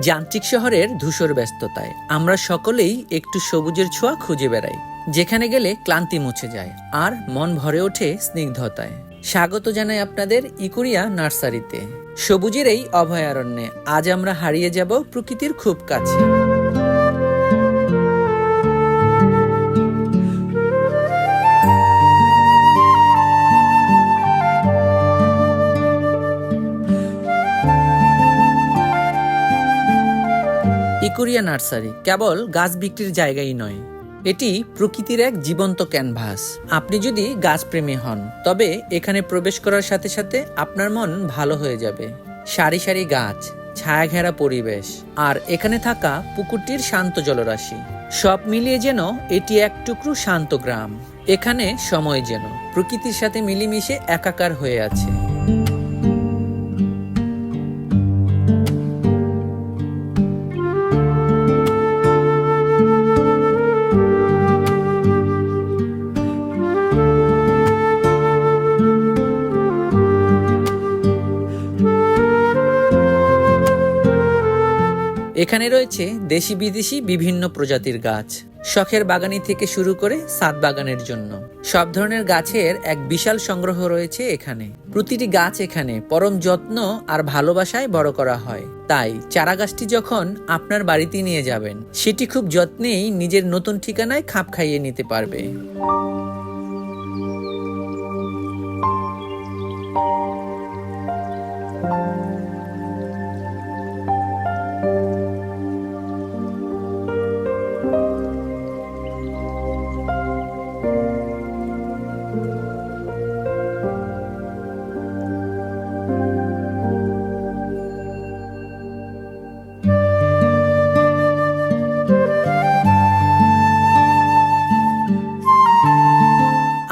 যান্ত্রিক শহরের ধূসর ব্যস্ততায় আমরা সকলেই একটু সবুজের ছোঁয়া খুঁজে বেড়াই, যেখানে গেলে ক্লান্তি মুছে যায় আর মন ভরে ওঠে স্নিগ্ধতায়। স্বাগত জানাই আপনাদের ইকুরিয়া নার্সারিতে। সবুজের এই অভয়ারণ্যে আজ আমরা হারিয়ে যাব প্রকৃতির খুব কাছে। ইকুরিয়া নার্সারি কেবল গাছ বিক্রির জায়গাই নয়, এটি প্রকৃতির এক জীবন্ত ক্যানভাস। আপনি যদি গাছপ্রেমী হন তবে এখানে প্রবেশ করার সাথে সাথে আপনার মন ভালো হয়ে যাবে। সারি সারি গাছ, ছায়া ঘেরা পরিবেশ আর এখানে থাকা পুকুরটির শান্ত জলরাশি, সব মিলিয়ে যেন এটি এক টুকরো শান্ত গ্রাম। এখানে সময় যেন প্রকৃতির সাথে মিলেমিশে একাকার হয়ে আছে। এখানে রয়েছে দেশি বিদেশি বিভিন্ন প্রজাতির গাছ, শখের বাগানি থেকে শুরু করে ছাদ বাগানের জন্য সব ধরনের গাছের এক বিশাল সংগ্রহ রয়েছে এখানে। প্রতিটি গাছ এখানে পরম যত্ন আর ভালোবাসায় বড় করা হয়, তাই চারা গাছটি যখন আপনার বাড়িতে নিয়ে যাবেন সেটি খুব যত্নেই নিজের নতুন ঠিকানায় খাপ খাইয়ে নিতে পারবে।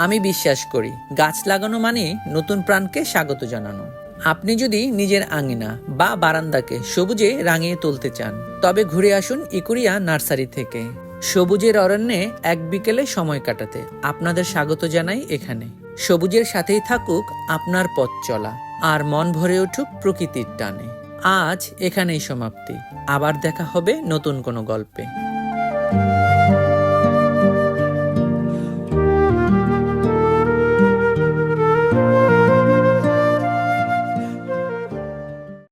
আমি বিশ্বাস করি গাছ লাগানো মানে নতুন প্রাণকে স্বাগত জানানো। আপনি যদি নিজের আঙিনা বা বারান্দাকে সবুজে রাঙিয়ে তুলতে চান তবে ঘুরে আসুন ইকুরিয়া নার্সারি থেকে। সবুজের অরণ্যে এক বিকেলে সময় কাটাতে আপনাদের স্বাগত জানাই এখানে। সবুজের সাথেই থাকুক আপনার পথ চলা আর মন ভরে উঠুক প্রকৃতির টানে। আজ এখানেই সমাপ্তি, আবার দেখা হবে নতুন কোনো গল্পে।